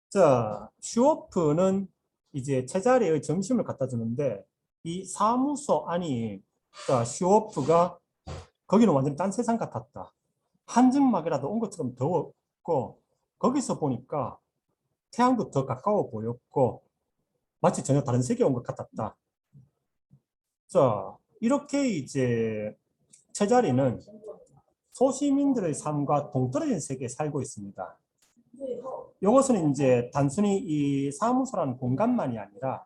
자, 슈워프는 이제 제자리의 점심을 갖다 주는데 이 사무소 안이 자, 슈워프가 거기는 완전히 딴 세상 같았다. 한증막이라도 온 것처럼 더웠고 거기서 보니까 태양도 더 가까워 보였고 마치 전혀 다른 세계에 온 것 같았다. 자, 이렇게 이제 제자리는 소시민들의 삶과 동떨어진 세계에 살고 있습니다. 이것은 이제 단순히 이 사무소라는 공간만이 아니라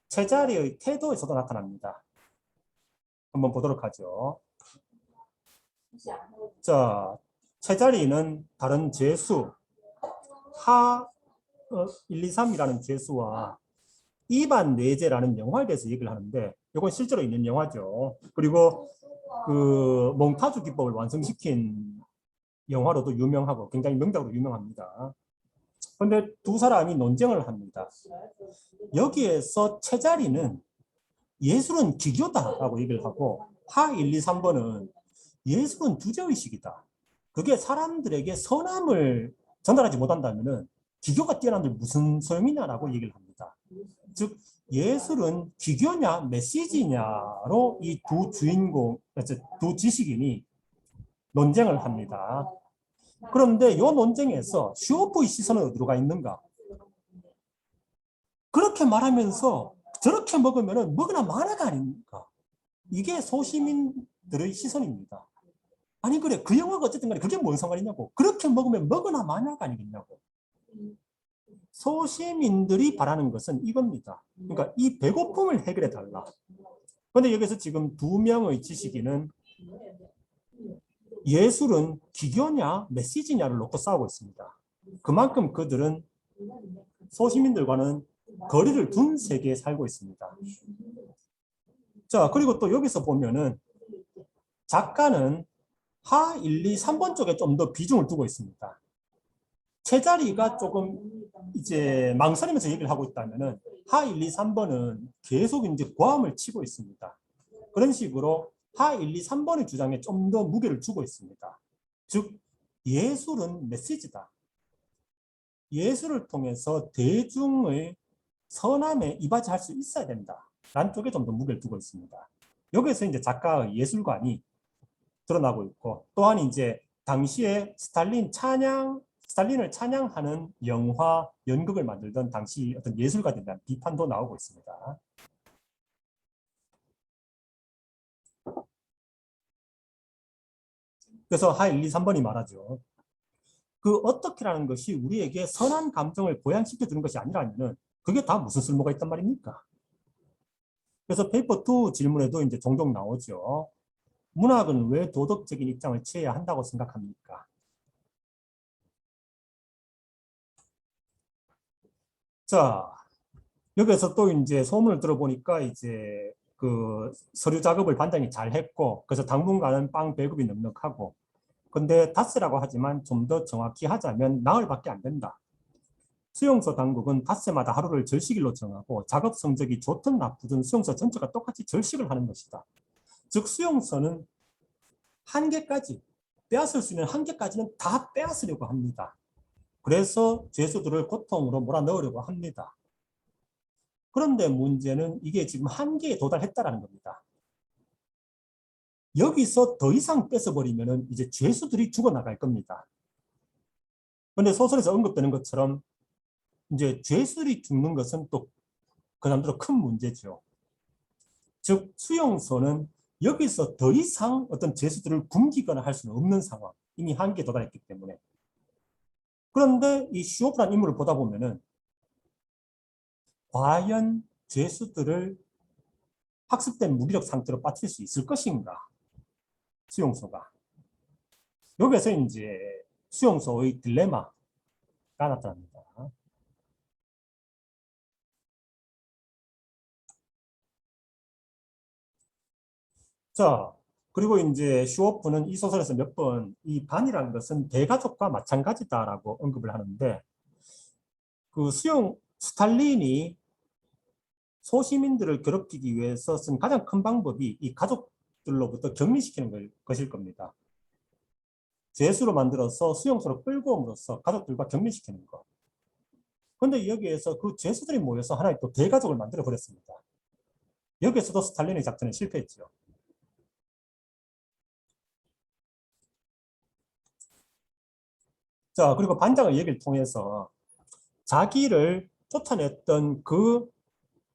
제자리의 태도에서도 나타납니다. 한번 보도록 하죠. 자, 제자리는 다른 죄수, 하 1, 2, 3이라는 죄수와 이반 뇌제라는 영화에 대해서 얘기를 하는데 이건 실제로 있는 영화죠. 그리고 그 몽타주 기법을 완성시킨 영화로도 유명하고 굉장히 명작으로 유명합니다. 그런데 두 사람이 논쟁을 합니다. 여기에서 제자리는 예술은 기교다라고 얘기를 하고 하 1, 2, 3번은 예술은 주제의식이다. 그게 사람들에게 선함을 전달하지 못한다면 기교가 뛰어난들 무슨 소용이냐라고 얘기를 합니다. 즉 예술은 기교냐 메시지냐로 이 두 주인공, 두 지식인이 논쟁을 합니다. 그런데 이 논쟁에서 슈어프의 시선은 어디로 가 있는가? 그렇게 말하면서 저렇게 먹으면 먹으나 마나가 아닙니까? 이게 소시민들의 시선입니다. 아니 그래 그 영화가 어쨌든 간에 그게 뭔 상관이냐고. 그렇게 먹으면 먹으나 마나가 아니겠냐고. 소시민들이 바라는 것은 이겁니다. 그러니까 이 배고픔을 해결해 달라. 그런데 여기서 지금 두 명의 지식인은 예술은 기교냐 메시지냐를 놓고 싸우고 있습니다. 그만큼 그들은 소시민들과는 거리를 둔 세계에 살고 있습니다. 자, 그리고 또 여기서 보면은 작가는 하 1, 2, 3번 쪽에 좀 더 비중을 두고 있습니다. 제자리가 조금 이제 망설이면서 얘기를 하고 있다면은 하 1, 2, 3번은 계속 이제 고함을 치고 있습니다. 그런 식으로 하 1, 2, 3번의 주장에 좀 더 무게를 주고 있습니다. 즉 예술은 메시지다. 예술을 통해서 대중의 선함에 이바지할 수 있어야 된다. 라는 쪽에 좀 더 무게를 두고 있습니다. 여기서 이제 작가의 예술관이 드러나고 있고 또한 이제 당시에 스탈린을 찬양하는 영화, 연극을 만들던 당시 어떤 예술가들에 대한 비판도 나오고 있습니다. 그래서 하 1, 2, 3번이 말하죠. 그 어떻게라는 것이 우리에게 선한 감정을 보양시켜 주는 것이 아니라면 그게 다 무슨 쓸모가 있단 말입니까? 그래서 페이퍼 2 질문에도 이제 종종 나오죠. 문학은 왜 도덕적인 입장을 취해야 한다고 생각합니까? 자, 여기서 또 이제 소문을 들어보니까 이제 그 서류 작업을 반장이 잘 했고, 그래서 당분간은 빵 배급이 넉넉하고, 근데 닷새라고 하지만 좀 더 정확히 하자면 나흘밖에 안 된다. 수용소 당국은 닷새마다 하루를 절식일로 정하고 작업 성적이 좋든 나쁘든 수용소 전체가 똑같이 절식을 하는 것이다. 즉 수용소는 한계까지 빼앗을 수 있는 한계까지는 다 빼앗으려고 합니다. 그래서 죄수들을 고통으로 몰아넣으려고 합니다. 그런데 문제는 이게 지금 한계에 도달했다는 겁니다. 여기서 더 이상 뺏어버리면 이제 죄수들이 죽어나갈 겁니다. 그런데 소설에서 언급되는 것처럼 이제 죄수들이 죽는 것은 또 그 남대로 큰 문제죠. 즉 수용소는 여기서 더 이상 어떤 죄수들을 굶기거나 할 수는 없는 상황. 이미 한계에 도달했기 때문에. 그런데 이 슈오프라는 인물을 보다 보면은 과연 죄수들을 학습된 무기력 상태로 빠뜨릴 수 있을 것인가? 수용소가. 여기서 이제 수용소의 딜레마가 나타납니다. 자, 그리고 이제 슈오프는 이 소설에서 몇 번 이 반이라는 것은 대가족과 마찬가지다라고 언급을 하는데 그 스탈린이 소시민들을 괴롭히기 위해서 쓴 가장 큰 방법이 이 가족들로부터 격리시키는 것일 겁니다. 죄수로 만들어서 수용소로 끌고 옴으로써 가족들과 격리시키는 것. 근데 여기에서 그 죄수들이 모여서 하나의 또 대가족을 만들어 버렸습니다. 여기에서도 스탈린의 작전은 실패했죠. 자, 그리고 반장의 얘기를 통해서 자기를 쫓아냈던 그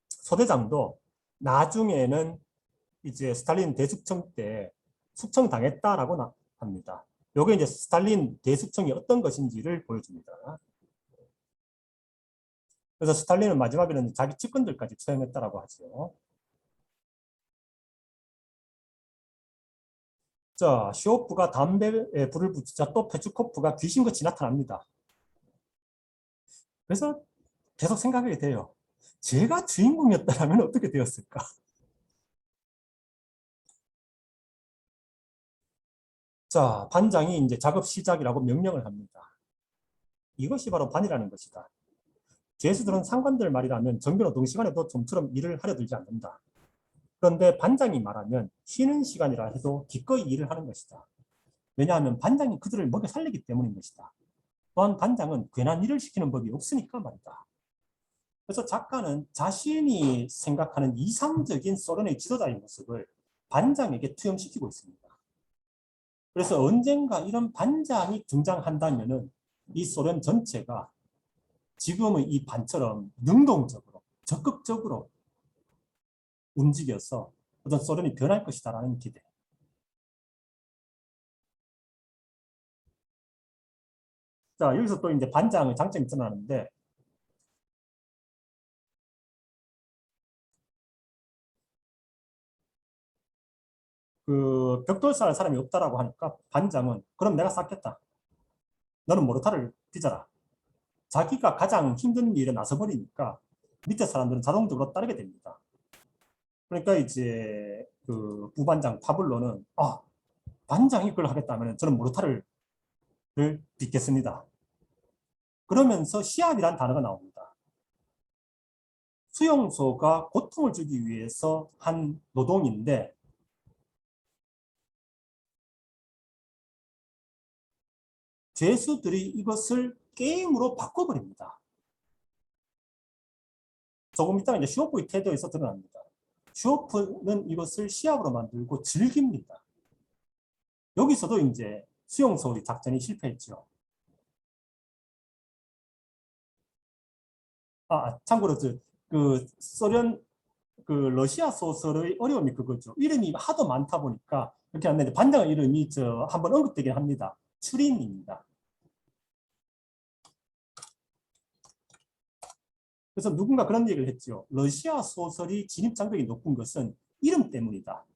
소대장도 나중에는 이제 스탈린 대숙청 때 숙청당했다라고 합니다. 요게 이제 스탈린 대숙청이 어떤 것인지를 보여줍니다. 그래서 스탈린은 마지막에는 자기 측근들까지 처형했다라고 하죠. 자, 쇼프가 담배에 불을 붙이자 또 페추코프가 귀신같이 나타납니다. 그래서 계속 생각하게 돼요. 제가 주인공이었다면 어떻게 되었을까? 자, 반장이 이제 작업 시작이라고 명령을 합니다. 이것이 바로 반이라는 것이다. 죄수들은 상관들 말이라면 정규노동 시간에도 좀처럼 일을 하려 들지 않는다. 그런데 반장이 말하면 쉬는 시간이라 해도 기꺼이 일을 하는 것이다. 왜냐하면 반장이 그들을 먹여 살리기 때문인 것이다. 또한 반장은 괜한 일을 시키는 법이 없으니까 말이다. 그래서 작가는 자신이 생각하는 이상적인 소련의 지도자의 모습을 반장에게 투영시키고 있습니다. 그래서 언젠가 이런 반장이 등장한다면은 이 소련 전체가 지금의 이 반처럼 능동적으로 적극적으로 움직여서 어떤 소련이 변할 것이다라는 기대. 자, 여기서 또 이제 반장의 장점이 드러나는데, 그 벽돌 쌀 사람이 없다라고 하니까 반장은 그럼 내가 쌓겠다. 너는 모르타를 빚어라. 자기가 가장 힘든 일에 나서버리니까 밑에 사람들은 자동적으로 따르게 됩니다. 그러니까 이제 그 부반장 파블로는 반장이 그걸 하겠다면 저는 모르타를 빚겠습니다. 그러면서 시합이란 단어가 나옵니다. 수용소가 고통을 주기 위해서 한 노동인데 죄수들이 이것을 게임으로 바꿔버립니다. 조금 있다가 이제 슈오프의 태도에서 드러납니다. 슈오프는 이것을 시합으로 만들고 즐깁니다. 여기서도 이제 수용소의 작전이 실패했죠. 참고로 그 소련 그 러시아 소설의 어려움이 그거죠. 이름이 하도 많다 보니까 이렇게 하는데 반장의 이름이 한번 언급되긴 합니다. 추린입니다. 그래서 누군가 그런 얘기를 했죠. 러시아 소설이 진입 장벽이 높은 것은 이름 때문이다.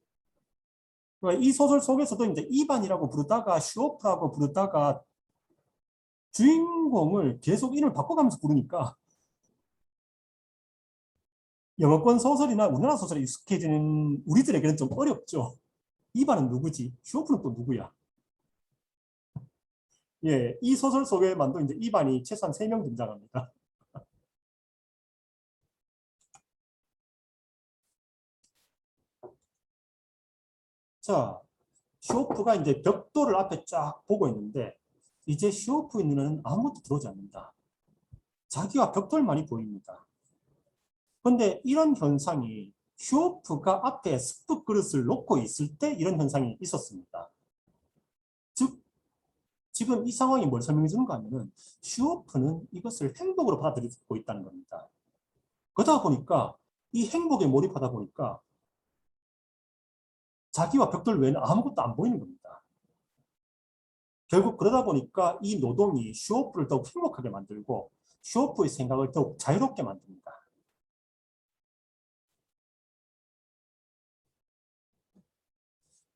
그러니까 이 소설 속에서도 이제 이반이라고 부르다가 슈오프라고 부르다가 주인공을 계속 이름을 바꿔가면서 부르니까 영어권 소설이나 우리나라 소설에 익숙해지는 우리들에게는 좀 어렵죠. 이반은 누구지? 슈오프는 또 누구야? 예, 이 소설 속에만도 이제 이반이 최소한 3명 등장합니다. 자, 슈오프가 이제 벽돌을 앞에 쫙 보고 있는데 이제 슈오프의 눈에는 아무것도 들어오지 않는다. 자기와 벽돌만이 보입니다. 그런데 이런 현상이 슈오프가 앞에 스프 그릇을 놓고 있을 때 이런 현상이 있었습니다. 즉, 지금 이 상황이 뭘 설명해 주는가 하면은 슈오프는 이것을 행복으로 받아들이고 있다는 겁니다. 그러다 보니까 이 행복에 몰입하다 보니까 자기와 벽돌 외에는 아무것도 안 보이는 겁니다. 결국 그러다 보니까 이 노동이 슈오프를 더욱 행복하게 만들고 슈오프의 생각을 더욱 자유롭게 만듭니다.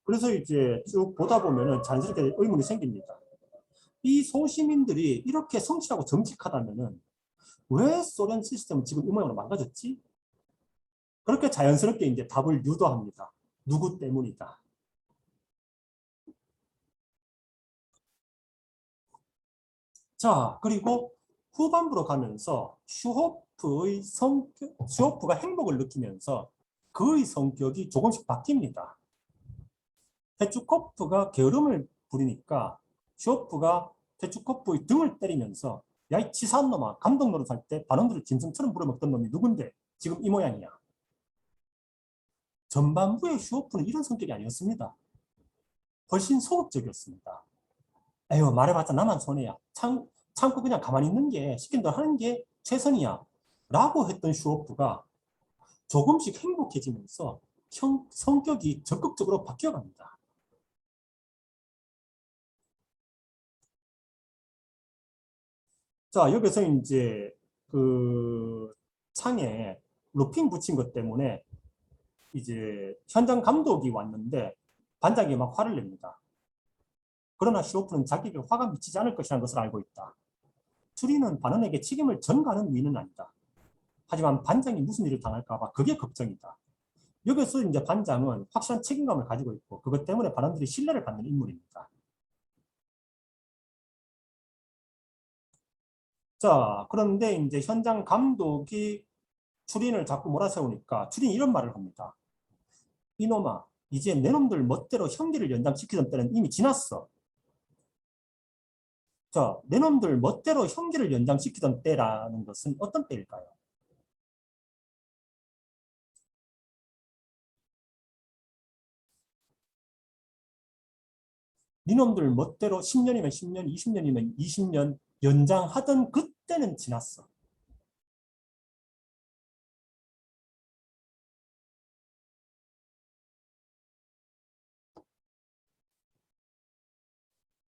그래서 이제 쭉 보다 보면은 자연스럽게 의문이 생깁니다. 이 소시민들이 이렇게 성실하고 정직하다면은 왜 소련 시스템은 지금 이 모양으로 망가졌지? 그렇게 자연스럽게 이제 답을 유도합니다. 누구 때문이다. 자, 그리고 후반부로 가면서 슈호프가 행복을 느끼면서 그의 성격이 조금씩 바뀝니다. 페추코프가 게으름을 부리니까 슈호프가 페추코프의 등을 때리면서 야, 이 치사한 놈아. 감독 노릇할 때 반원들을 짐승처럼 부려먹던 놈이 누군데 지금 이 모양이야. 전반부의 슈오프는 이런 성격이 아니었습니다. 훨씬 소극적이었습니다. 에휴, 말해봤자 나만 손해야. 참고 그냥 가만히 있는 게, 시킨 대로 하는 게 최선이야. 라고 했던 슈오프가 조금씩 행복해지면서 성격이 적극적으로 바뀌어갑니다. 자, 여기서 이제 그 창에 루핑 붙인 것 때문에 이제 현장 감독이 왔는데 반장이 막 화를 냅니다. 그러나 슈오프는 자기에게 화가 미치지 않을 것이라는 것을 알고 있다. 추리는 반원에게 책임을 전가하는 위는 아니다. 하지만 반장이 무슨 일을 당할까봐 그게 걱정이다. 여기서 이제 반장은 확실한 책임감을 가지고 있고 그것 때문에 반원들이 신뢰를 받는 인물입니다. 자, 그런데 이제 현장 감독이 추린을 자꾸 몰아세우니까 추린이 이런 말을 합니다. 이놈아, 이제 내 놈들 멋대로 형기를 연장시키던 때는 이미 지났어. 자, 내 놈들 멋대로 형기를 연장시키던 때라는 것은 어떤 때일까요? 니놈들 멋대로 10년이면 10년, 20년이면 20년 연장하던 그때는 지났어.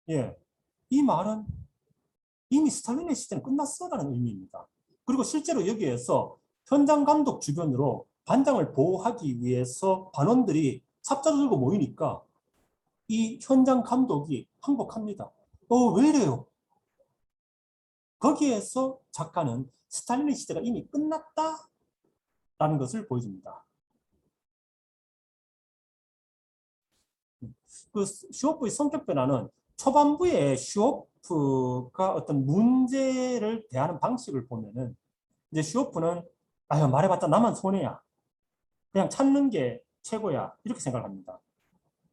예, 이 말은 이미 스탈린의 시대는 끝났어라는 의미입니다. 그리고 실제로 여기에서 현장 감독 주변으로 반장을 보호하기 위해서 반원들이 삽자루 들고 모이니까 이 현장 감독이 항복합니다. 왜 이래요? 거기에서 작가는 스탈린의 시대가 이미 끝났다라는 것을 보여줍니다. 그 슈오프의 성격 변화는 초반부에 슈오프가 어떤 문제를 대하는 방식을 보면은 이제 슈오프는 아유 말해봤자 나만 손해야. 그냥 찾는 게 최고야. 이렇게 생각합니다.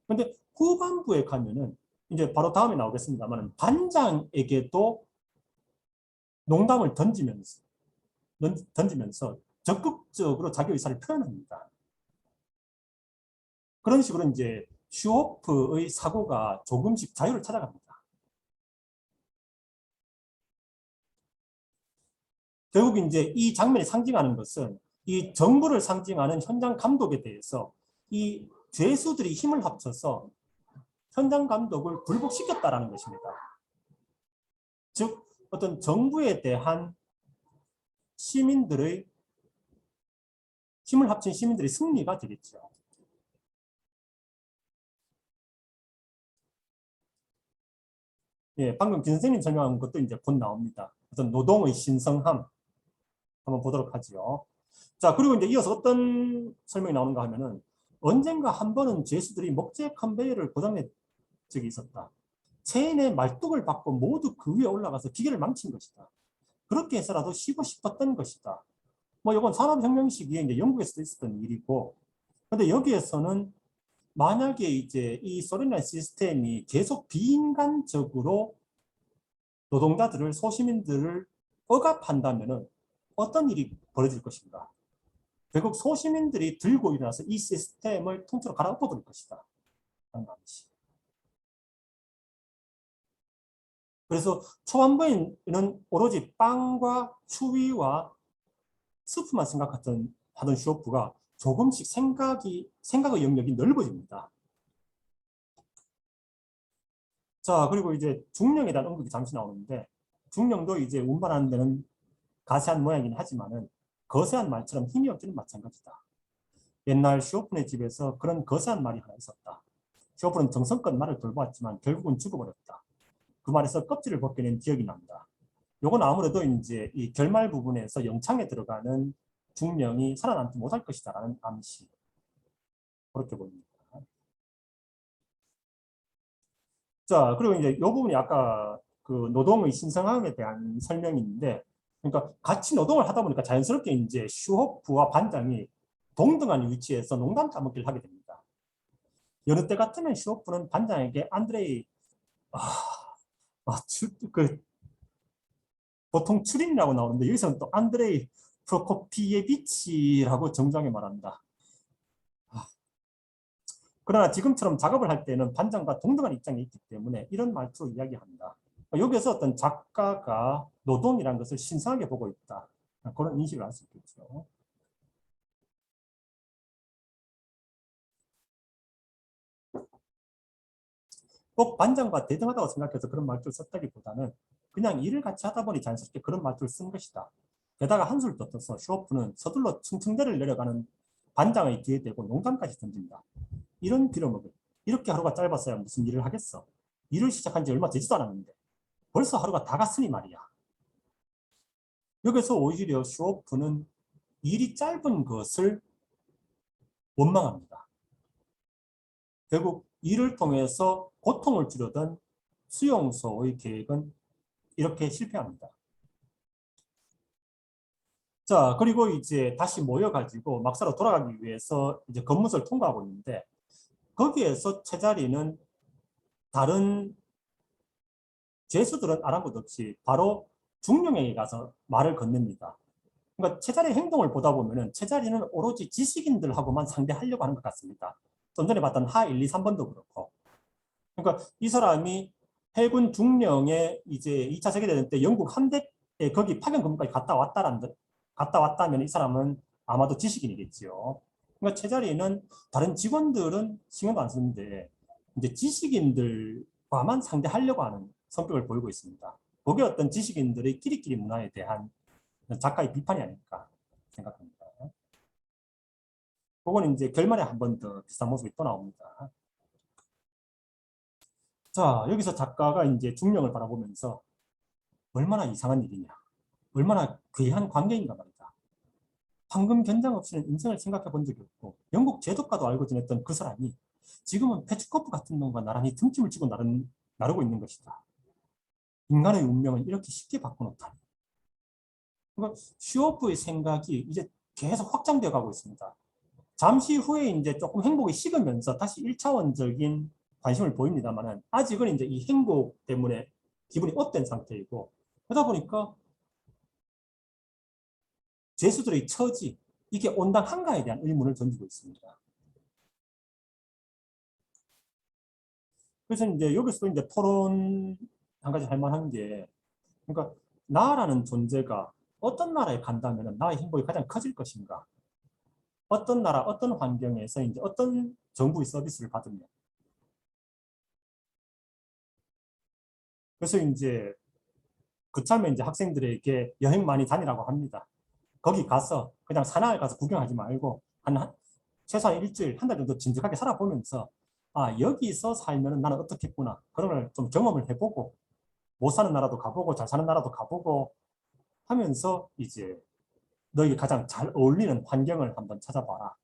근데 후반부에 가면은 이제 바로 다음에 나오겠습니다만 반장에게도 농담을 던지면서 적극적으로 자기 의사를 표현합니다. 그런 식으로 이제 슈호프의 사고가 조금씩 자유를 찾아갑니다. 결국 이제 이 장면이 상징하는 것은 이 정부를 상징하는 현장 감독에 대해서 이 죄수들이 힘을 합쳐서 현장 감독을 굴복시켰다라는 것입니다. 즉 어떤 정부에 대한 시민들의 힘을 합친 시민들의 승리가 되겠죠. 예, 방금 김 선생님 설명한 것도 이제 곧 나옵니다. 어떤 노동의 신성함 한번 보도록 하죠. 자, 그리고 이제 이어서 어떤 설명이 나오는가 하면은 언젠가 한 번은 죄수들이 목재 컨베이어를 고장낸 적이 있었다. 체인의 말뚝을 받고 모두 그 위에 올라가서 기계를 망친 것이다. 그렇게 해서라도 쉬고 싶었던 것이다. 뭐 이건 산업혁명 시기에 이제 영국에서도 있었던 일이고, 근데 여기에서는 만약에 이제 이 소련의 시스템이 계속 비인간적으로 노동자들을 소시민들을 억압한다면은 어떤 일이 벌어질 것인가? 결국 소시민들이 들고 일어나서 이 시스템을 통째로 갈아엎어버릴 것이다. 그래서 초반부에는 오로지 빵과 추위와 스프만 생각하던 하던 슈오프가 조금씩 생각의 영역이 넓어집니다. 자, 그리고 이제 중령에 대한 언급이 잠시 나오는데 중령도 이제 운반하는 데는 가세한 모양이긴 하지만은 거세한 말처럼 힘이 없기는 마찬가지다. 옛날 슈오픈의 집에서 그런 거세한 말이 하나 있었다. 슈오픈은 정성껏 말을 돌보았지만 결국은 죽어버렸다. 그 말에서 껍질을 벗겨낸 기억이 납니다. 요건 아무래도 이제 이 결말 부분에서 영창에 들어가는 중령이 살아남지 못할 것이다라는 암시. 그렇게 보입니다. 자, 그리고 이제 이 부분이 아까 그 노동의 신성함에 대한 설명인데, 그러니까 같이 노동을 하다 보니까 자연스럽게 이제 슈호프와 반장이 동등한 위치에서 농담 따먹기를 하게 됩니다. 여느 때 같으면 슈호프는 반장에게 안드레이, 아, 그 보통 추린이라고 나오는데 여기서는 또 안드레이 프로코피예비치라고 정중하게 말한다. 그러나 지금처럼 작업을 할 때는 반장과 동등한 입장에 있기 때문에 이런 말투로 이야기한다. 여기서 어떤 작가가 노동이라는 것을 신성하게 보고 있다. 그런 인식을 할 수 있겠죠. 꼭 반장과 대등하다고 생각해서 그런 말투를 썼다기보다는 그냥 일을 같이 하다 보니 자연스럽게 그런 말투를 쓴 것이다. 게다가 한술 더 떠서 슈오프는 서둘러 층층대를 내려가는 반장의 뒤에 대고 농담까지 던진다. 이런 빌어먹을. 이렇게 하루가 짧았어야 무슨 일을 하겠어. 일을 시작한 지 얼마 되지도 않았는데 벌써 하루가 다 갔으니 말이야. 여기서 오히려 슈오프는 일이 짧은 것을 원망합니다. 결국 일을 통해서 고통을 줄이던 수용소의 계획은 이렇게 실패합니다. 자, 그리고 이제 다시 모여가지고 막사로 돌아가기 위해서 이제 검문소를 통과하고 있는데 거기에서 채자리는 다른 죄수들은 아랑곳 없이 바로 중령에게 가서 말을 건넵니다. 그러니까 채자리의 행동을 보다 보면은 채자리는 오로지 지식인들하고만 상대하려고 하는 것 같습니다. 좀 전에 봤던 하 1, 2, 3번도 그렇고. 그러니까 이 사람이 해군 중령에 이제 2차 세계대전 때 영국 함대에 거기 파견 근무까지 갔다 왔다면 이 사람은 아마도 지식인이겠지요. 그러니까 채자리는 다른 직원들은 신경도 안 쓰는데 이제 지식인들과만 상대하려고 하는 성격을 보이고 있습니다. 그게 어떤 지식인들의 끼리끼리 문화에 대한 작가의 비판이 아닐까 생각합니다. 그건 이제 결말에 한 번 더 비슷한 모습이 또 나옵니다. 자, 여기서 작가가 이제 중령을 바라보면서 얼마나 이상한 일이냐, 얼마나 괴한 관계인가 말이다. 황금 견장 없이는 인생을 생각해 본 적이 없고 영국 제독과도 알고 지냈던 그 사람이 지금은 페츠코프 같은 놈과 나란히 등짐을 지고 나르고 있는 것이다. 인간의 운명은 이렇게 쉽게 바꿔놓다니. 그러니까 슈오프의 생각이 이제 계속 확장되어 가고 있습니다. 잠시 후에 이제 조금 행복이 식으면서 다시 1차원적인 관심을 보입니다만 아직은 이제 이 행복 때문에 기분이 업된 상태이고 그러다 보니까 죄수들의 처지 이게 온당한가에 대한 의문을 던지고 있습니다. 그래서 이제 여기서도 이제 토론 한 가지 할 만한 게 그러니까 나라는 존재가 어떤 나라에 간다면 나의 행복이 가장 커질 것인가? 어떤 나라, 어떤 환경에서 이제 어떤 정부의 서비스를 받으면. 그래서 이제 그참에 이제 학생들에게 여행 많이 다니라고 합니다. 거기 가서 그냥 사나이 가서 구경하지 말고 최소한 일주일, 한 달 정도 진득하게 살아보면서 아, 여기서 살면 나는 어떻겠구나. 그런 걸 좀 경험을 해보고 못 사는 나라도 가보고 잘 사는 나라도 가보고 하면서 이제 너에게 가장 잘 어울리는 환경을 한번 찾아봐라.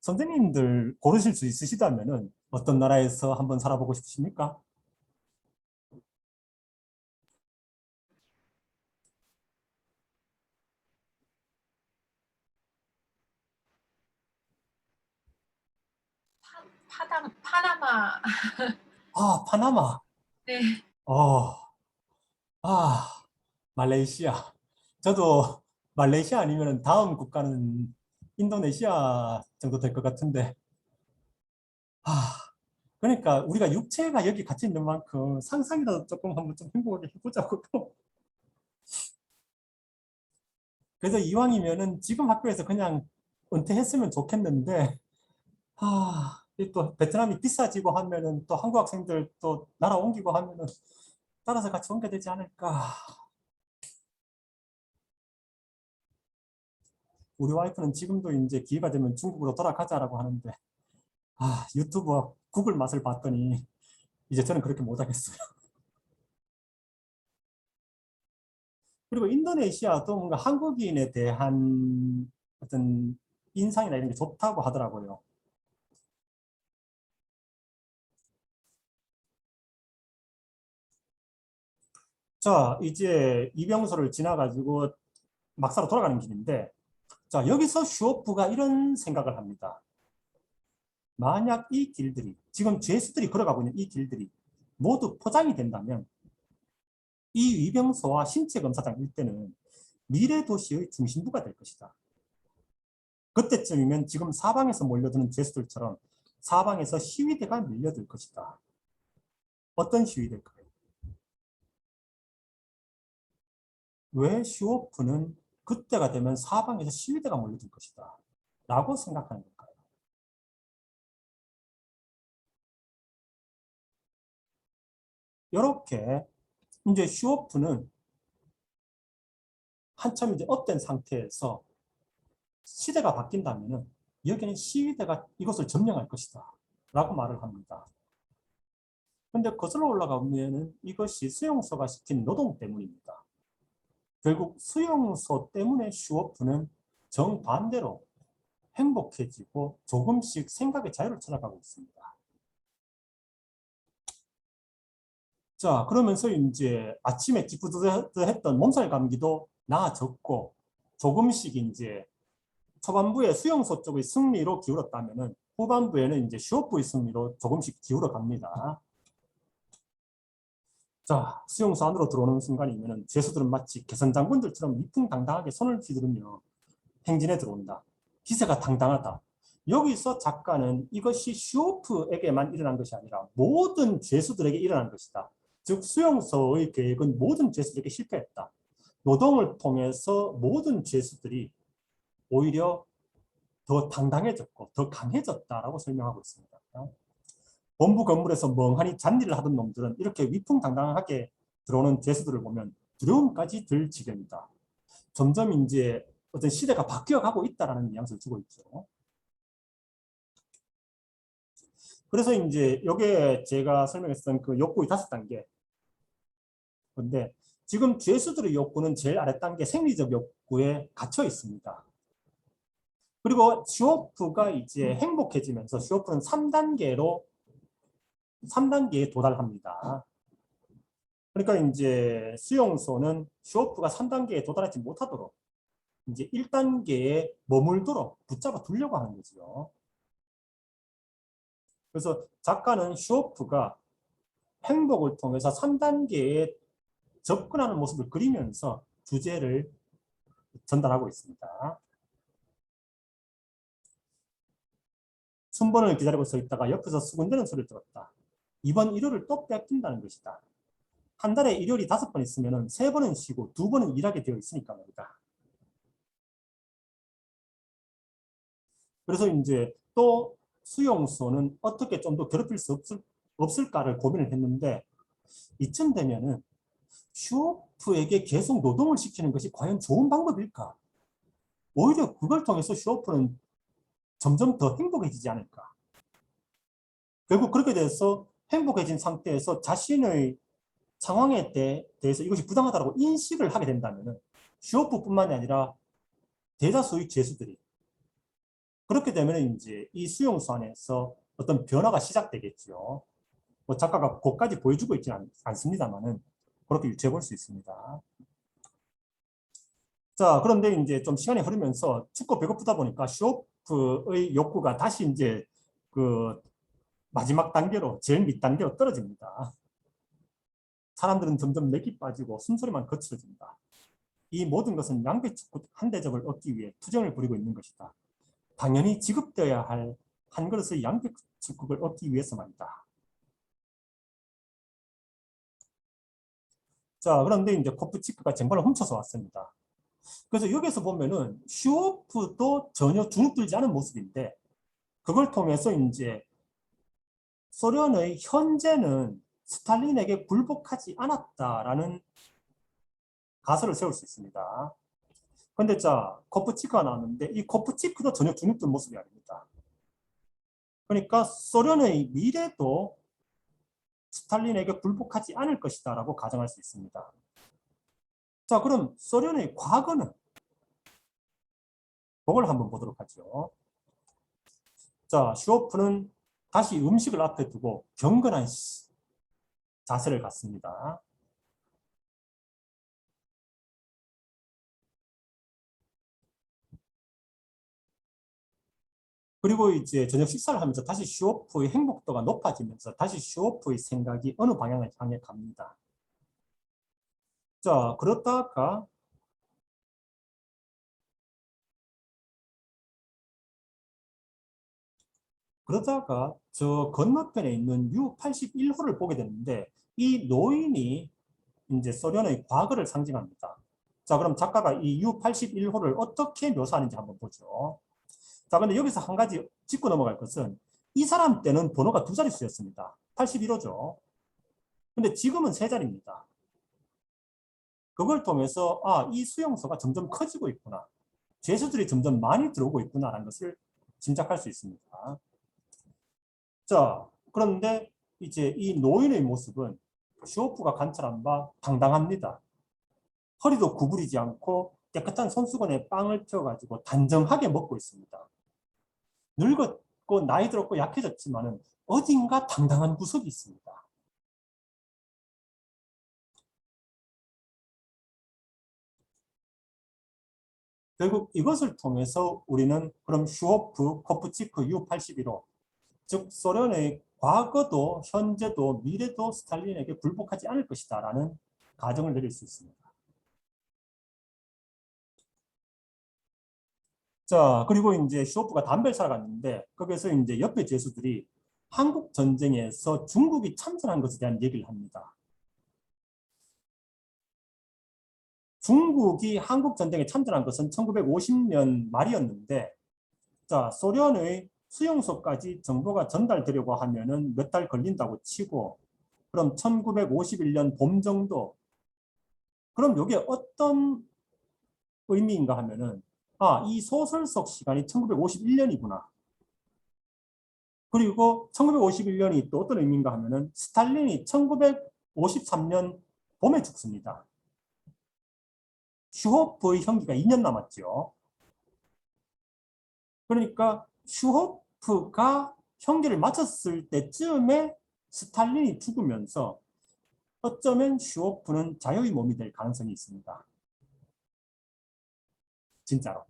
선생님들 고르실 수 있으시다면은 어떤 나라에서 한번 살아보고 싶으십니까? 파나마. 아, 파나마. 네. 어, 아, 말레이시아. 저도 말레이시아 아니면 다음 국가는 인도네시아 정도 될 것 같은데. 아, 그러니까 우리가 육체가 여기 같이 있는 만큼 상상이라도 조금 한번 좀 행복하게 해보자고. 그래서 이왕이면은 지금 학교에서 그냥 은퇴했으면 좋겠는데, 이또 베트남이 비싸지고 하면은 또 한국 학생들 또 나라 옮기고 하면은 따라서 같이 옮겨야 되지 않을까. 우리 와이프는 지금도 이제 기회가 되면 중국으로 돌아가자라고 하는데, 유튜브 구글 맛을 봤더니 이제 저는 그렇게 못하겠어요. 그리고 인도네시아도 뭔가 한국인에 대한 어떤 인상이나 이런 게 좋다고 하더라고요. 자, 이제 이병소를 지나가지고 막사로 돌아가는 길인데, 자, 여기서 슈오프가 이런 생각을 합니다. 만약 이 길들이, 지금 죄수들이 걸어가고 있는 이 길들이 모두 포장이 된다면 이 위병소와 신체검사장 일대는 미래 도시의 중심부가 될 것이다. 그때쯤이면 지금 사방에서 몰려드는 죄수들처럼 사방에서 시위대가 밀려들 것이다. 어떤 시위대일까요? 왜 슈오프는 그때가 되면 사방에서 시위대가 몰려들 것이다 라고 생각하는 걸까요? 이렇게 이제 슈오프는 한참 이제 업된 상태에서 시대가 바뀐다면은 여기는 시위대가 이것을 점령할 것이다 라고 말을 합니다. 근데 거슬러 올라가면은 이것이 수용소가 시킨 노동 때문입니다. 결국 수용소 때문에 슈오프는 정반대로 행복해지고 조금씩 생각의 자유를 찾아가고 있습니다. 자, 그러면서 이제 아침에 찌뿌드했던 몸살 감기도 나아졌고 조금씩 이제 초반부에 수용소 쪽의 승리로 기울었다면은 후반부에는 이제 슈오프의 승리로 조금씩 기울어 갑니다. 자, 수용소 안으로 들어오는 순간이면은 죄수들은 마치 개선 장군들처럼 위풍당당하게 손을 휘두르며 행진에 들어온다. 기세가 당당하다. 여기서 작가는 이것이 슈오프에게만 일어난 것이 아니라 모든 죄수들에게 일어난 것이다. 즉 수용소의 계획은 모든 죄수들에게 실패했다. 노동을 통해서 모든 죄수들이 오히려 더 당당해졌고 더 강해졌다라고 설명하고 있습니다. 본부 건물에서 멍하니 잔일을 하던 놈들은 이렇게 위풍당당하게 들어오는 죄수들을 보면 두려움까지 들 지경이다. 점점 이제 어떤 시대가 바뀌어가고 있다라는 뉘앙스를 주고 있죠. 그래서 이제 이게 제가 설명했던 그 욕구의 5단계. 근데 지금 죄수들의 욕구는 제일 아래 단계 생리적 욕구에 갇혀 있습니다. 그리고 슈오프가 이제 행복해지면서 슈오프는 3단계에 도달합니다. 그러니까 이제 수용소는 슈오프가 3단계에 도달하지 못하도록 이제 1단계에 머물도록 붙잡아 두려고 하는 거죠. 그래서 작가는 슈오프가 행복을 통해서 3단계에 접근하는 모습을 그리면서 주제를 전달하고 있습니다. 순번을 기다리고 서 있다가 옆에서 수군대는 소리를 들었다. 이번 일요를 또 뺏긴다는 것이다. 한 달에 일요일이 5번 있으면 3번은 쉬고 2번은 일하게 되어 있으니까 말이다. 그래서 이제 또 수용소는 어떻게 좀 더 괴롭힐 수 없을까를 고민을 했는데 이쯤 되면은 슈오프에게 계속 노동을 시키는 것이 과연 좋은 방법일까? 오히려 그걸 통해서 슈오프는 점점 더 행복해지지 않을까? 결국 그렇게 돼서 행복해진 상태에서 자신의 상황에 대해서 이것이 부당하다고 인식을 하게 된다면 슈오프뿐만이 아니라 대다수의 죄수들이 그렇게 되면 이제 이 수용소 안에서 어떤 변화가 시작되겠죠. 뭐 작가가 그것까지 보여주고 있지는 않습니다만은 그렇게 유추해 볼 수 있습니다. 자, 그런데 이제 좀 시간이 흐르면서 춥고 배고프다 보니까 슈오프의 욕구가 다시 이제 그 마지막 단계로 제일 밑단계로 떨어집니다. 사람들은 점점 맥이 빠지고 숨소리만 거칠어진다. 이 모든 것은 양배추 한 대접을 얻기 위해 투정을 부리고 있는 것이다. 당연히 지급되어야 할 한 그릇의 양배추국을 얻기 위해서 말이다. 자, 그런데 이제 코프치크가 쟁반을 훔쳐서 왔습니다. 그래서 여기서 보면은 슈오프도 전혀 주눅들지 않은 모습인데 그걸 통해서 이제 소련의 현재는 스탈린에게 굴복하지 않았다라는 가설을 세울 수 있습니다. 근데 자, 코프치크가 나왔는데 이 코프치크도 전혀 주눅든 모습이 아닙니다. 그러니까 소련의 미래도 스탈린에게 굴복하지 않을 것이다 라고 가정할 수 있습니다. 자, 그럼 소련의 과거는 그걸 한번 보도록 하죠. 자, 슈오프는 다시 음식을 앞에 두고 경건한 자세를 갖습니다. 그리고 이제 저녁 식사를 하면서 다시 슈오프의 행복도가 높아지면서 다시 슈오프의 생각이 어느 방향을 향해 갑니다. 자, 그러다가 저 건너편에 있는 U81호를 보게 되는데 이 노인이 이제 소련의 과거를 상징합니다. 자, 그럼 작가가 이 U81호를 어떻게 묘사하는지 한번 보죠. 자, 근데 여기서 한 가지 짚고 넘어갈 것은 이 사람 때는 번호가 두 자릿수였습니다. 81호죠. 근데 지금은 세 자리입니다. 그걸 통해서 이 수용소가 점점 커지고 있구나. 죄수들이 점점 많이 들어오고 있구나라는 것을 짐작할 수 있습니다. 자, 그런데 이제 이 노인의 모습은 슈오프가 관찰한 바 당당합니다. 허리도 구부리지 않고 깨끗한 손수건에 빵을 펴가지고 단정하게 먹고 있습니다. 늙었고 나이 들었고 약해졌지만은 어딘가 당당한 구석이 있습니다. 결국 이것을 통해서 우리는 그럼 슈오프, 코프치크 U81호, 즉 소련의 과거도 현재도 미래도 스탈린에게 굴복하지 않을 것이다라는 가정을 내릴 수 있습니다. 자, 그리고 이제 슈오프가 담배를 사러 갔는데 거기서 이제 옆에 죄수들이 한국 전쟁에서 중국이 참전한 것에 대한 얘기를 합니다. 중국이 한국 전쟁에 참전한 것은 1950년 말이었는데, 자, 소련의 수용소까지 정보가 전달되려고 하면은 몇 달 걸린다고 치고, 그럼 1951년 봄 정도, 그럼 이게 어떤 의미인가 하면은, 이 소설 속 시간이 1951년이구나. 그리고 1951년이 또 어떤 의미인가 하면은 스탈린이 1953년 봄에 죽습니다. 슈호프의 형기가 2년 남았죠. 그러니까 슈호프가 형기를 마쳤을 때쯤에 스탈린이 죽으면서 어쩌면 슈호프는 자유의 몸이 될 가능성이 있습니다. 진짜로.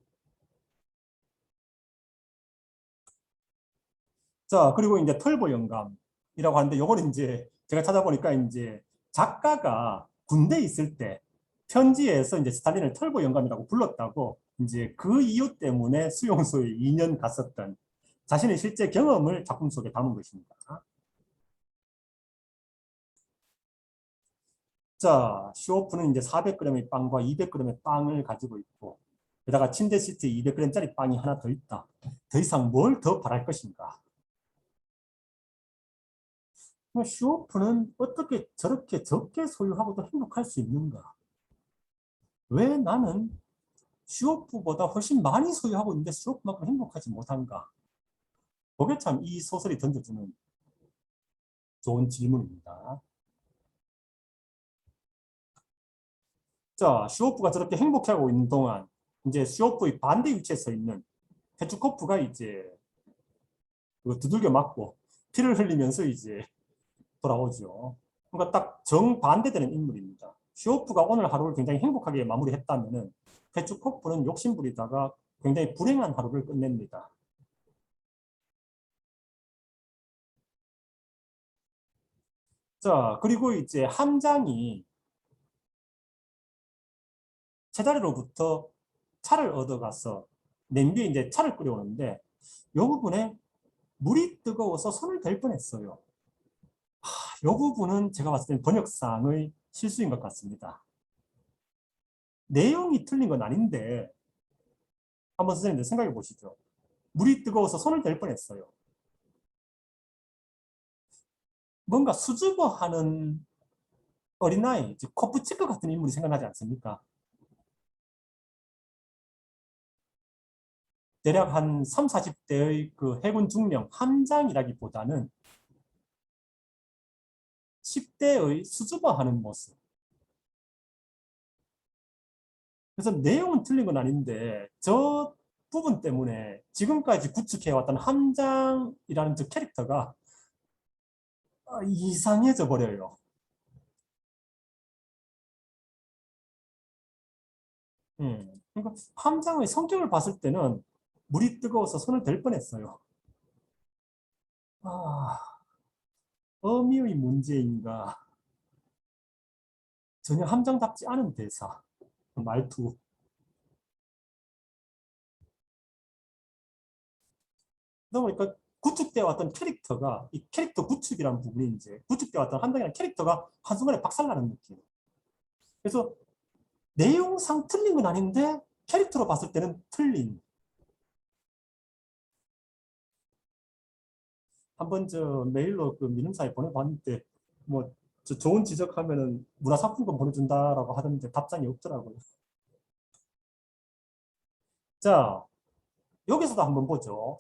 자, 그리고 이제 털보 영감이라고 하는데 요거는 이제 제가 찾아보니까 이제 작가가 군대에 있을 때 편지에서 이제 스탈린을 털보 영감이라고 불렀다고 이제 그 이유 때문에 수용소에 2년 갔었던 자신의 실제 경험을 작품 속에 담은 것입니다. 자, 쇼오프는 이제 400g의 빵과 200g의 빵을 가지고 있고 게다가 침대 시트에 200g짜리 빵이 하나 더 있다. 더 이상 뭘 더 바랄 것인가? 쇼오프는 어떻게 저렇게 적게 소유하고도 행복할 수 있는가? 왜 나는 슈오프보다 훨씬 많이 소유하고 있는데 슈오프만큼 행복하지 못한가? 그게 참 이 소설이 던져주는 좋은 질문입니다. 자, 슈오프가 저렇게 행복해하고 있는 동안 이제 슈오프의 반대 위치에 서 있는 페추코프가 이제 두들겨 맞고 피를 흘리면서 이제 돌아오죠. 그러니까 딱 정반대되는 인물입니다. 슈오프가 오늘 하루를 굉장히 행복하게 마무리했다면은 페추코프는 욕심부리다가 굉장히 불행한 하루를 끝냅니다. 자, 그리고 이제 함장이 제자리로부터 차를 얻어가서 냄비에 이제 차를 끓여오는데 이 부분에 물이 뜨거워서 손을 댈 뻔했어요. 이 부분은 제가 봤을 때 번역상의 실수인 것 같습니다. 내용이 틀린 건 아닌데 한번 선생님들 생각해 보시죠. 물이 뜨거워서 손을 댈 뻔했어요. 뭔가 수줍어하는 어린아이, 즉 코프치크 같은 인물이 생각나지 않습니까? 대략 한 3, 40대의 그 해군 중령 함장이라기보다는 10대의 수줍어하는 모습. 그래서 내용은 틀린 건 아닌데 저 부분 때문에 지금까지 구축해왔던 함장이라는 저 캐릭터가 이상해져 버려요. 그러니까 함장의 성격을 봤을 때는 물이 뜨거워서 손을 댈 뻔했어요. 아, 어미의 문제인가? 전혀 함정답지 않은 대사, 말투. 그러다 보니까 구축되어 왔던 캐릭터가 이 캐릭터 구축이라는 부분이 이제 구축되어 왔던 함정이라는 캐릭터가 한순간에 박살나는 느낌. 그래서 내용상 틀린 건 아닌데 캐릭터로 봤을 때는 틀린. 한번 저 메일로 그 민음사에 보내봤는데 뭐 저 좋은 지적하면은 문화상품권 보내준다라고 하던데 답장이 없더라고요. 자, 여기서도 한번 보죠.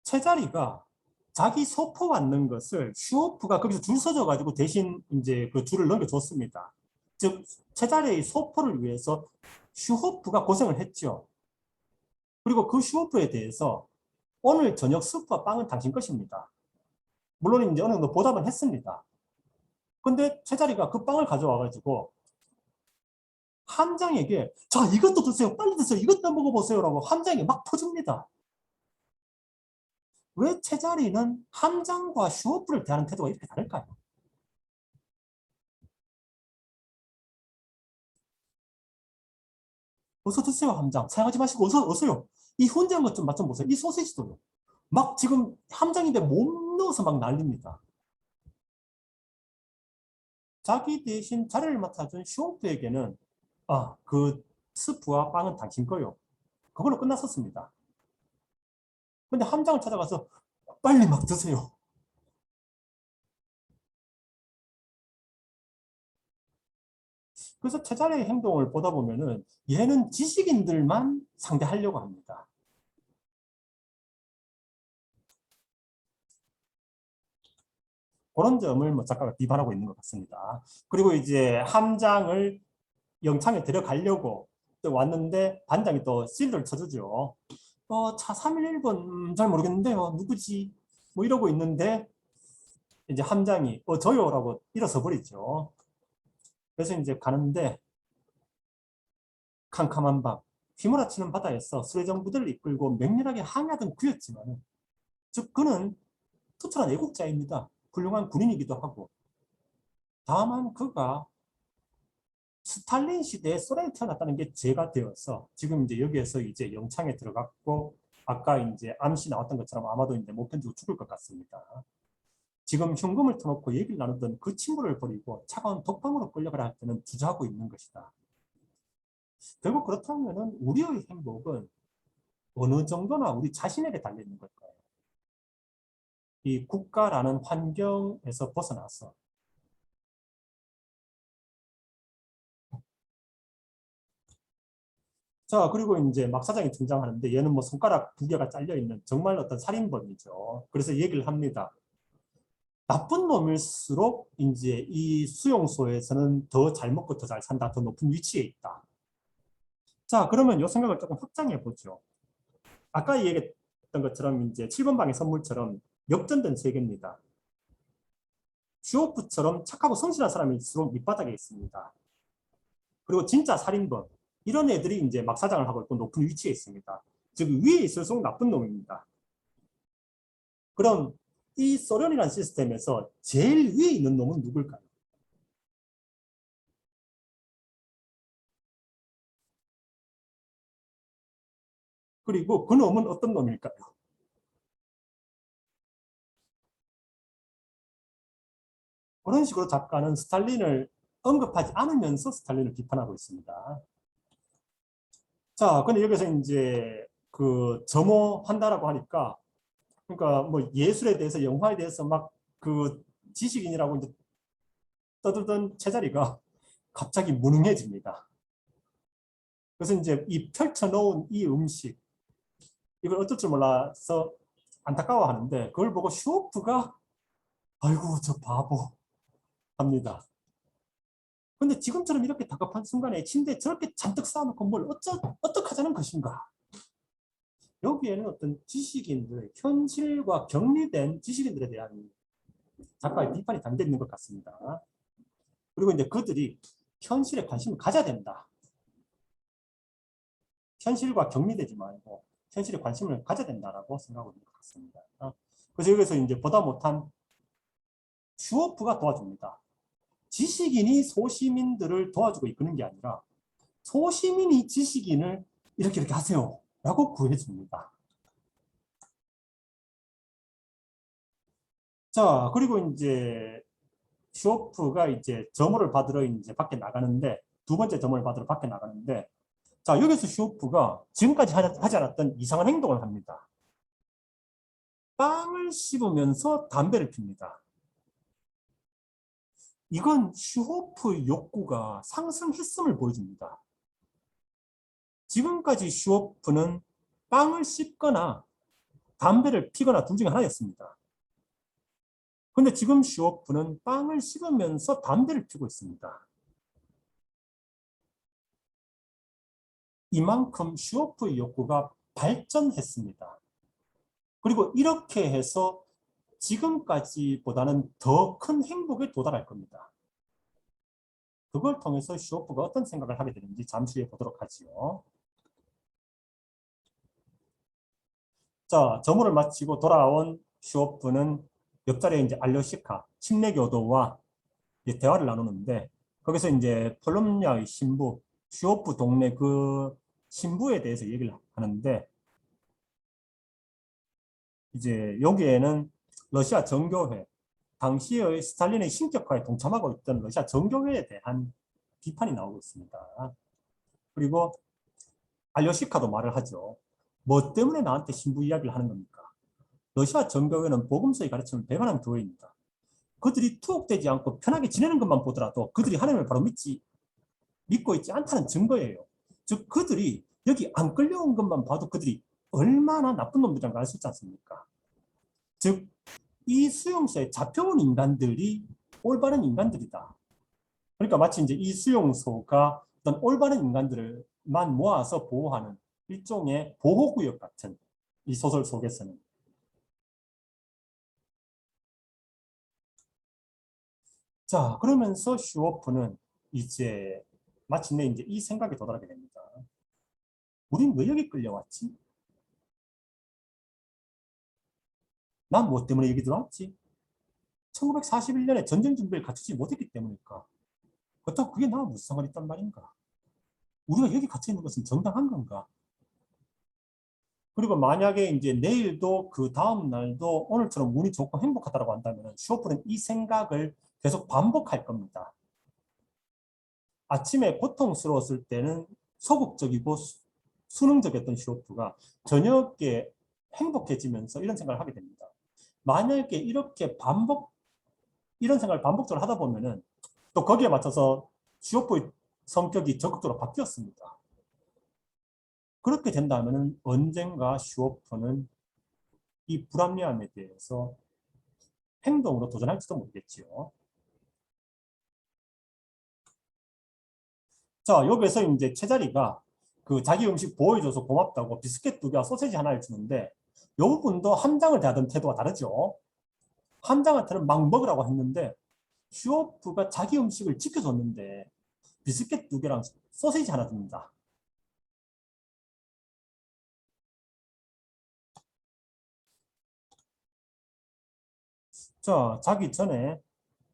채자리가 자기 소포 받는 것을 슈오프가 거기서 줄 서져 가지고 대신 이제 그 줄을 넘겨줬습니다. 즉 채자리의 소포를 위해서 슈호프가 고생을 했죠. 그리고 그 슈호프에 대해서 오늘 저녁 수프와 빵은 당신 것입니다. 물론 이제 어느 정도 보답은 했습니다. 근데 채자리가 그 빵을 가져와 가지고 함장에게 자 이것도 드세요, 빨리 드세요, 이것도 먹어보세요라고 함장에게 막 퍼줍니다. 왜 채자리는 함장과 슈호프를 대하는 태도가 이렇게 다를까요? 어서 드세요, 함장. 사양하지 마시고 어서요. 이 혼자한 것 좀 맛 좀 보세요. 이 소시지도요. 막 지금 함장인데 못 넣어서 막 난립니다. 자기 대신 자리를 맡아준 슈호프에게는 그 스프와 빵은 당신 거요. 그걸로 끝났었습니다. 근데 함장을 찾아가서 빨리 막 드세요. 그래서 채자리의 행동을 보다 보면은 얘는 지식인들만 상대하려고 합니다. 그런 점을 뭐 작가가 비판하고 있는 것 같습니다. 그리고 이제 함장을 영창에 데려가려고 또 왔는데 반장이 또 실드를 쳐주죠. 차 311번 잘 모르겠는데요. 누구지? 뭐 이러고 있는데 이제 함장이 저요라고 일어서 버리죠. 그래서 이제 가는데 캄캄한 밤 휘몰아치는 바다에서 수레정 부대를 이끌고 맹렬하게 항해하던 그였지만 즉 그는 투철한 애국자입니다. 훌륭한 군인이기도 하고 다만 그가 스탈린 시대에 소련에 태어났다는 게 죄가 되어서 지금 이제 여기에서 이제 영창에 들어갔고 아까 이제 암시 나왔던 것처럼 아마도 이제 못 견디고 죽을 것 같습니다. 지금 흉금을 터놓고 얘기를 나누던 그 친구를 버리고 차가운 독방으로 끌려가라 할 때는 주저하고 있는 것이다. 결국 그렇다면 우리의 행복은 어느 정도나 우리 자신에게 달려있는 걸까요? 이 국가라는 환경에서 벗어나서 자, 그리고 이제 막 사장이 등장하는데 얘는 뭐 손가락 2개가 잘려 있는 정말 어떤 살인범이죠. 그래서 얘기를 합니다. 나쁜 놈일수록 이제 이 수용소에서는 더 잘 먹고 더 잘 산다, 더 높은 위치에 있다. 자, 그러면 이 생각을 조금 확장해 보죠. 아까 얘기했던 것처럼 이제 7번 방의 선물처럼 역전된 세계입니다. 슈오프처럼 착하고 성실한 사람일수록 밑바닥에 있습니다. 그리고 진짜 살인범 이런 애들이 이제 막 사장을 하고 있고 높은 위치에 있습니다. 즉 위에 있을수록 나쁜 놈입니다. 그럼 이 소련이라는 시스템에서 제일 위에 있는 놈은 누굴까요? 그리고 그 놈은 어떤 놈일까요? 그런 식으로 작가는 스탈린을 언급하지 않으면서 스탈린을 비판하고 있습니다. 자, 근데 여기서 이제 그 점호한다라고 하니까 그러니까 뭐 예술에 대해서 영화에 대해서 막 그 지식인이라고 이제 떠들던 제자리가 갑자기 무능해집니다. 그래서 이제 이 펼쳐놓은 이 음식 이걸 어쩔 줄 몰라서 안타까워하는데 그걸 보고 슈오프가 아이고 저 바보 합니다. 근데 지금처럼 이렇게 다급한 순간에 침대에 저렇게 잔뜩 쌓아놓고 뭘 어떡하자는 것인가. 여기에는 어떤 지식인들, 현실과 격리된 지식인들에 대한 작가의 비판이 담겨 있는 것 같습니다. 그리고 이제 그들이 현실에 관심을 가져야 된다. 현실과 격리되지 말고 현실에 관심을 가져야 된다라고 생각합니다. 같습니다. 그래서 여기서 이제 보다 못한 슈워프가 도와줍니다. 지식인이 소시민들을 도와주고 이끄는 게 아니라 소시민이 지식인을 이렇게 하세요 라고 구해줍니다. 자, 그리고 이제 슈워프가 이제 점호를 받으러 이제 밖에 나가는데, 두 번째 점호를 받으러 밖에 나가는데, 자, 여기서 슈워프가 지금까지 하지 않았던 이상한 행동을 합니다. 빵을 씹으면서 담배를 핍니다. 이건 슈워프의 욕구가 상승했음을 보여줍니다. 지금까지 슈워프는 빵을 씹거나 담배를 피거나 둘 중에 하나였습니다. 그런데 지금 슈워프는 빵을 씹으면서 담배를 피고 있습니다. 이만큼 슈워프의 욕구가 발전했습니다. 그리고 이렇게 해서 지금까지보다는 더 큰 행복에 도달할 겁니다. 그걸 통해서 슈워프가 어떤 생각을 하게 되는지 잠시 후에 보도록 하지요. 자, 점호를 마치고 돌아온 슈워프는 옆자리에 이제 알료시카, 침례교도와 대화를 나누는데, 거기서 이제 폴로냐의 신부, 슈워프 동네 그 신부에 대해서 얘기를 하는데, 이제 여기에는 러시아 정교회, 당시의 스탈린의 신격화에 동참하고 있던 러시아 정교회에 대한 비판이 나오고 있습니다. 그리고 알료시카도 말을 하죠. 뭐 때문에 나한테 신부 이야기를 하는 겁니까? 러시아 정교회는 복음서의 가르침을 배반한 교회입니다. 그들이 투옥되지 않고 편하게 지내는 것만 보더라도 그들이 하나님을 바로 믿고 있지 않다는 증거예요. 즉 그들이 여기 안 끌려온 것만 봐도 그들이 얼마나 나쁜 놈들인가 알 수 있지 않습니까? 즉 이 수용소에 잡혀온 인간들이 올바른 인간들이다. 그러니까 마치 이제 이 수용소가 어떤 올바른 인간들만 모아서 보호하는 일종의 보호구역 같은 이 소설 속에서는. 자, 그러면서 슈워프는 이제 마침내 이제 이 생각에 도달하게 됩니다. 우린 왜 여기 끌려왔지? 난 뭐 때문에 여기 들어왔지? 1941년에 전쟁 준비를 갖추지 못했기 때문일까? 그렇다고 그게 나와 무슨 상관이 있단 말인가? 우리가 여기 갇혀 있는 것은 정당한 건가? 그리고 만약에 이제 내일도 그 다음 날도 오늘처럼 운이 좋고 행복하다고 한다면 슈워프는 이 생각을 계속 반복할 겁니다. 아침에 고통스러웠을 때는 소극적이고 수능적이었던 슈워프가 저녁에 행복해지면서 이런 생각을 하게 됩니다. 만약에 이런 생각을 반복적으로 하다 보면은 또 거기에 맞춰서 슈워프의 성격이 적극적으로 바뀌었습니다. 그렇게 된다면 언젠가 슈워프는 이 불합리함에 대해서 행동으로 도전할지도 모르겠지요. 자, 여기서 이제 채자리가 그 자기 음식 보호해줘서 고맙다고 비스켓 2개와 소세지 하나를 주는데 요 부분도 함장을 대하던 태도가 다르죠. 함장한테는 막 먹으라고 했는데 슈워프가 자기 음식을 지켜줬는데 비스켓 2개랑 소세지 하나 줍니다. 자, 자기 전에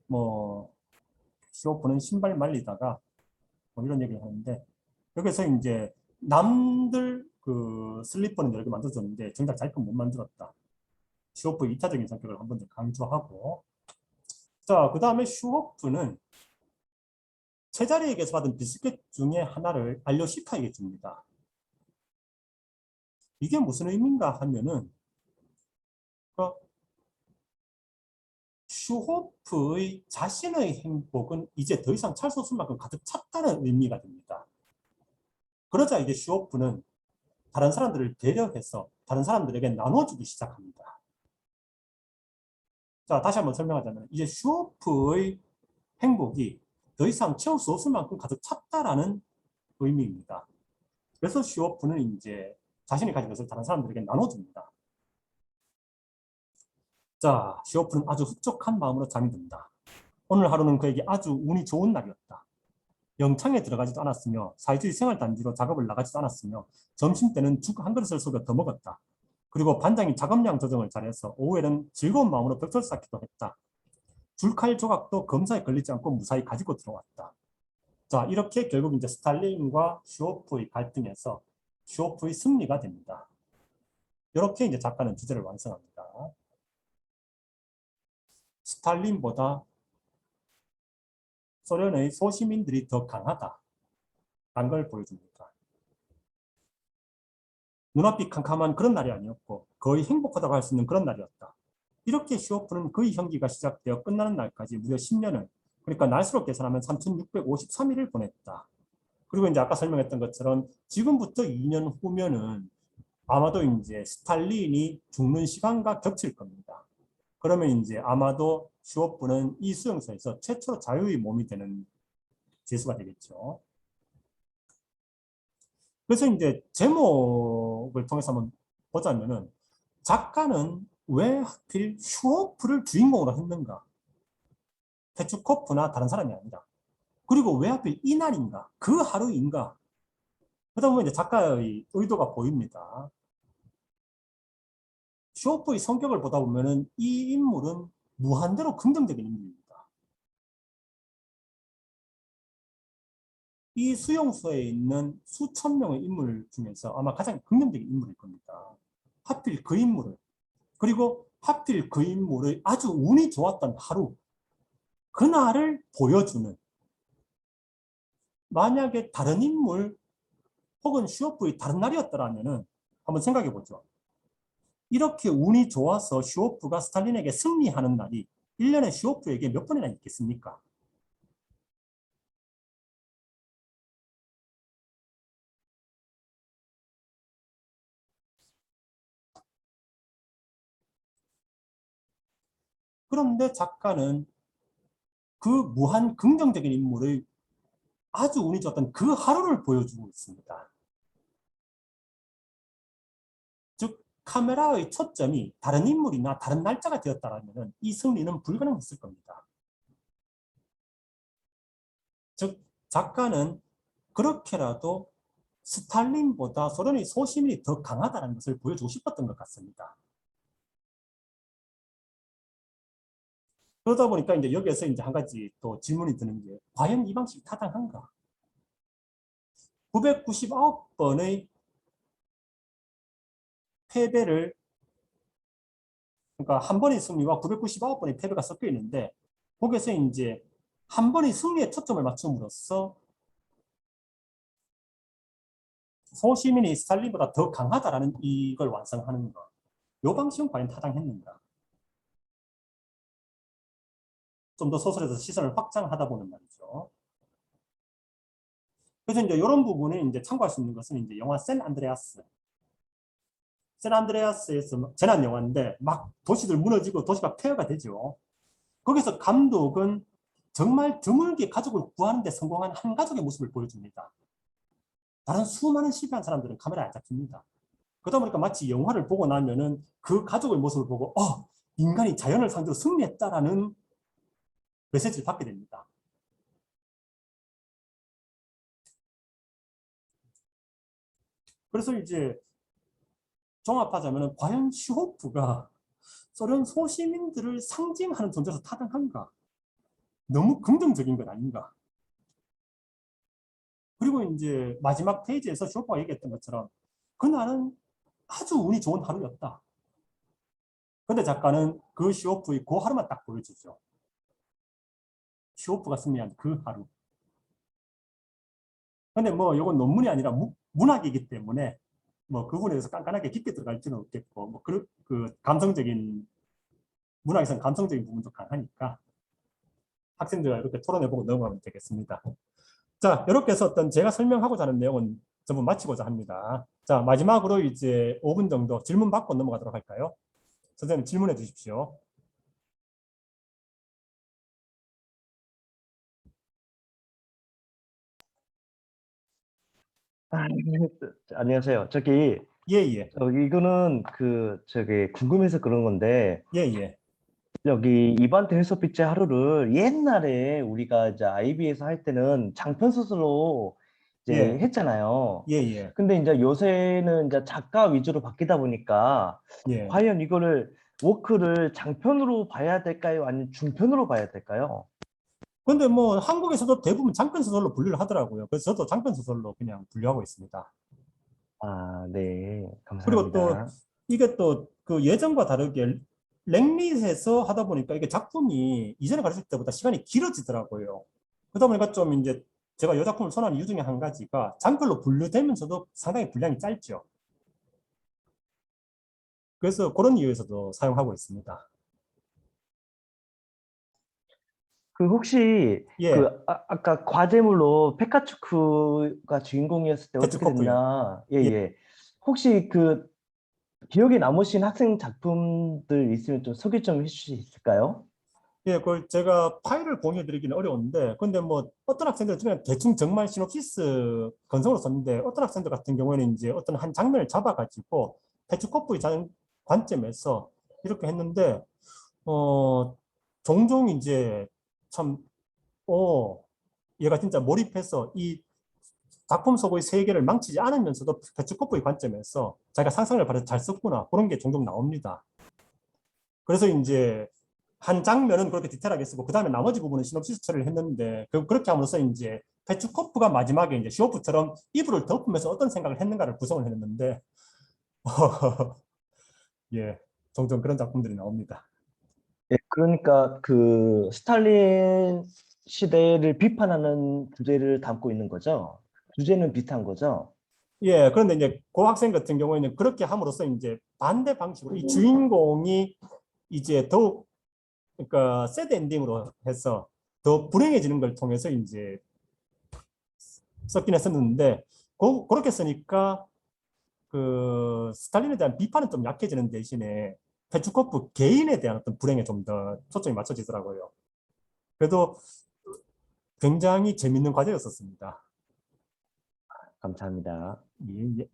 뭐 슈워프는 신발 말리다가 뭐 이런 얘기를 하는데 여기서 이제 남들 그 슬리퍼는 여러 개 만들어줬는데 정작 자기 건 못 만들었다. 슈워프의 이타적인 성격을 한 번 더 강조하고 자, 그 다음에 슈워프는 제자리에게서 받은 비스켓 중에 하나를 알료시카에게 줍니다. 이게 무슨 의미인가 하면은 슈호프의 자신의 행복은 이제 더 이상 찰 수 없을 만큼 가득 찼다는 의미가 됩니다. 그러자 이제 슈호프는 다른 사람들을 배려해서 다른 사람들에게 나눠주기 시작합니다. 자, 다시 한번 설명하자면 이제 슈호프의 행복이 더 이상 채울 수 없을 만큼 가득 찼다라는 의미입니다. 그래서 슈호프는 이제 자신이 가진 것을 다른 사람들에게 나눠줍니다. 자, 슈호프는 아주 흡족한 마음으로 잠이 든다. 오늘 하루는 그에게 아주 운이 좋은 날이었다. 영창에 들어가지도 않았으며 사회주의 생활단지로 작업을 나가지도 않았으며 점심 때는 죽 한 그릇을 속여 더 먹었다. 그리고 반장이 작업량 조정을 잘해서 오후에는 즐거운 마음으로 벽돌 쌓기도 했다. 줄칼 조각도 검사에 걸리지 않고 무사히 가지고 들어왔다. 자, 이렇게 결국 이제 스탈린과 슈오프의 갈등에서 슈오프의 승리가 됩니다. 이렇게 이제 작가는 주제를 완성합니다. 스탈린보다 소련의 소시민들이 더 강하다. 라는 걸 보여줍니다. 눈앞이 캄캄한 그런 날이 아니었고 거의 행복하다고 할 수 있는 그런 날이었다. 이렇게 슈오프는 그의 형기가 시작되어 끝나는 날까지 무려 10년을, 그러니까 날수로 계산하면 3653일을 보냈다. 그리고 이제 아까 설명했던 것처럼 지금부터 2년 후면은 아마도 이제 스탈린이 죽는 시간과 겹칠 겁니다. 그러면 이제 아마도 슈오프는 이 수용소에서 최초로 자유의 몸이 되는 제수가 되겠죠. 그래서 이제 제목을 통해서 한번 보자면은 작가는 왜 하필 슈오프를 주인공으로 했는가? 페추코프나 다른 사람이 아니라. 그리고 왜 하필 이날인가? 그 하루인가? 그러다 보면 이제 작가의 의도가 보입니다. 슈오프의 성격을 보다 보면은 이 인물은 무한대로 긍정적인 인물입니다. 이 수용소에 있는 수천 명의 인물 중에서 아마 가장 긍정적인 인물일 겁니다. 하필 그 인물을, 그리고 하필 그 인물의 아주 운이 좋았던 하루, 그날을 보여주는, 만약에 다른 인물 혹은 슈오프의 다른 날이었더라면 한번 생각해 보죠. 이렇게 운이 좋아서 슈오프가 스탈린에게 승리하는 날이 1년에 슈오프에게 몇 번이나 있겠습니까? 그런데 작가는 그 무한 긍정적인 인물의 아주 운이 좋았던 그 하루를 보여주고 있습니다. 즉 카메라의 초점이 다른 인물이나 다른 날짜가 되었다면 이 승리는 불가능했을 겁니다. 즉 작가는 그렇게라도 스탈린보다 소련의 소시민이 더 강하다는 것을 보여주고 싶었던 것 같습니다. 그러다 보니까 이제 여기에서 이제 한 가지 또 질문이 드는 게 과연 이 방식이 타당한가? 999번의 패배를, 그러니까 한 번의 승리와 999번의 패배가 섞여 있는데 거기서 이제 한 번의 승리에 초점을 맞춤으로써 소시민이 스탈린보다 더 강하다라는 이걸 완성하는 것. 이 방식은 과연 타당했는가? 좀 더 소설에서 시선을 확장하다 보는 말이죠. 그래서 이제 이런 부분을 이제 참고할 수 있는 것은 이제 영화 샌 안드레아스. 샌 안드레아스에서 재난 영화인데 막 도시들 무너지고 도시가 폐허가 되죠. 거기서 감독은 정말 드물게 가족을 구하는 데 성공한 한 가족의 모습을 보여줍니다. 다른 수많은 실패한 사람들은 카메라에 안 잡힙니다. 그러다 보니까 마치 영화를 보고 나면은 그 가족의 모습을 보고 인간이 자연을 상대로 승리했다라는 메시지를 받게 됩니다. 그래서 이제 종합하자면 과연 슈호프가 소련 소시민들을 상징하는 존재로 타당한가? 너무 긍정적인 건 아닌가? 그리고 이제 마지막 페이지에서 슈호프가 얘기했던 것처럼 그날은 아주 운이 좋은 하루였다. 근데 작가는 그 슈호프의 그 하루만 딱 보여주죠. 슈호프가 승리한 그 하루. 근데 뭐 이건 논문이 아니라 문학이기 때문에 뭐 그 부분에 대해서 깐깐하게 깊게 들어갈 필요는 없겠고 그 감성적인 문학에서는 감성적인 부분도 강하니까 학생들과 이렇게 토론해보고 넘어가면 되겠습니다. 자, 이렇게 해서 어떤 제가 설명하고자 하는 내용은 전부 마치고자 합니다. 자, 마지막으로 이제 5분 정도 질문 받고 넘어가도록 할까요? 선생님 질문해 주십시오. 아, 안녕하세요. 저기, 예, 예, 이거는 궁금해서 그런 건데, 예, 예. 여기 이반트 해소빛의 하루를 옛날에 우리가 이제 IB에서 할 때는 장편 소설로 이제 예. 했잖아요. 예, 예, 근데 이제 요새는 이제 작가 위주로 바뀌다 보니까 예. 과연 이거를 워크를 장편으로 봐야 될까요? 아니면 중편으로 봐야 될까요? 근데 뭐 한국에서도 대부분 장편 소설로 분류를 하더라고요. 그래서 저도 장편 소설로 그냥 분류하고 있습니다. 아, 네. 그리고 또 감사합니다. 이게 또 그 예전과 다르게 랭릿에서 하다 보니까 이게 작품이 이전에 가르칠 때보다 시간이 길어지더라고요. 그러다 보니까 좀 이제 제가 이 작품을 선호하는 이유 중에 한 가지가 장편로 분류되면서도 상당히 분량이 짧죠. 그래서 그런 이유에서도 사용하고 있습니다. 그 혹시 예, 아까 과제물로 페카추크가 주인공이었을 때 어떻게 페츠코프요. 됐나? 예, 예, 예. 혹시 그 기억에 남으신 학생 작품들 있으면 좀 소개 좀 해주실 수 있을까요? 예, 그걸 제가 파일을 공유해드리기는 어려운데, 근데 뭐 어떤 학생들 중에 대충 정말 시놉시스 건성으로 썼는데, 어떤 학생들 같은 경우에는 이제 어떤 한 장면을 잡아가지고 페츠코프의 관점에서 이렇게 했는데, 종종 이제 참, 얘가 진짜 몰입해서 이 작품 속의 세계를 망치지 않으면서도 페츠코프의 관점에서 자기가 상상을 발휘해서 잘 썼구나, 그런 게 종종 나옵니다. 그래서 이제 한 장면은 그렇게 디테일하게 쓰고 그 다음에 나머지 부분은 시놉시스 처리를 했는데 그렇게 함으로써 이제 페츠코프가 마지막에 이제 시오프처럼 이불을 덮으면서 어떤 생각을 했는가를 구성을 했는데 예, 종종 그런 작품들이 나옵니다. 예, 그러니까 그 스탈린 시대를 비판하는 주제를 담고 있는 거죠? 주제는 비슷한 거죠? 예, 그런데 이제 그 학생 같은 경우에는 그렇게 함으로써 이제 반대 방식으로 이 주인공이 이제 더욱 그러니까 새드 엔딩으로 해서 더 불행해지는 걸 통해서 이제 썼긴 했었는데 그렇게 쓰니까 그 스탈린에 대한 비판은 좀 약해지는 대신에 페추코프 개인에 대한 어떤 불행에 좀 더 초점이 맞춰지더라고요. 그래도 굉장히 재밌는 과제였었습니다. 감사합니다. 예, 예.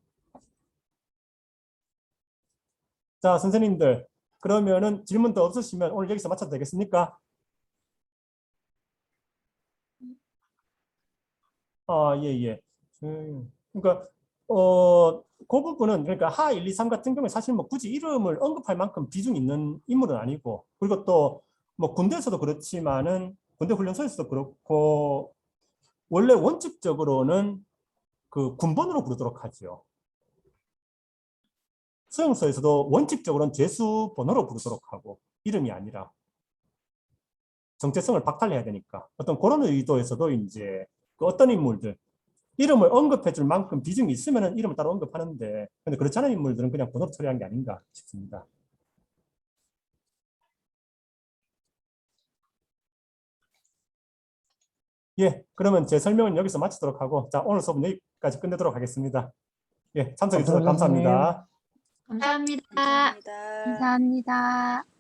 자, 선생님들, 그러면은 질문 더 없으시면 오늘 여기서 마쳐도 되겠습니까? 아, 예, 예. 그러니까 그 부분은 그러니까 하 1, 2, 3 같은 경우에 사실 뭐 굳이 이름을 언급할 만큼 비중 있는 인물은 아니고 그리고 또 뭐 군대에서도 그렇지만은 군대 훈련소에서도 그렇고 원래 원칙적으로는 그 군번으로 부르도록 하죠. 수용소에서도 원칙적으로는 죄수 번호로 부르도록 하고 이름이 아니라 정체성을 박탈해야 되니까 어떤 그런 의도에서도 이제 그 어떤 인물들 이름을 언급해 줄 만큼 비중이 있으면 이름을 따로 언급하는데 근데 그렇지 않은 인물들은 그냥 번호로 처리한 게 아닌가 싶습니다. 예, 그러면 제 설명은 여기서 마치도록 하고 자 오늘 수업은 여기까지 끝내도록 하겠습니다. 예, 참석해 주셔서 감사합니다, 선생님. 감사합니다. 감사합니다. 감사합니다. 감사합니다.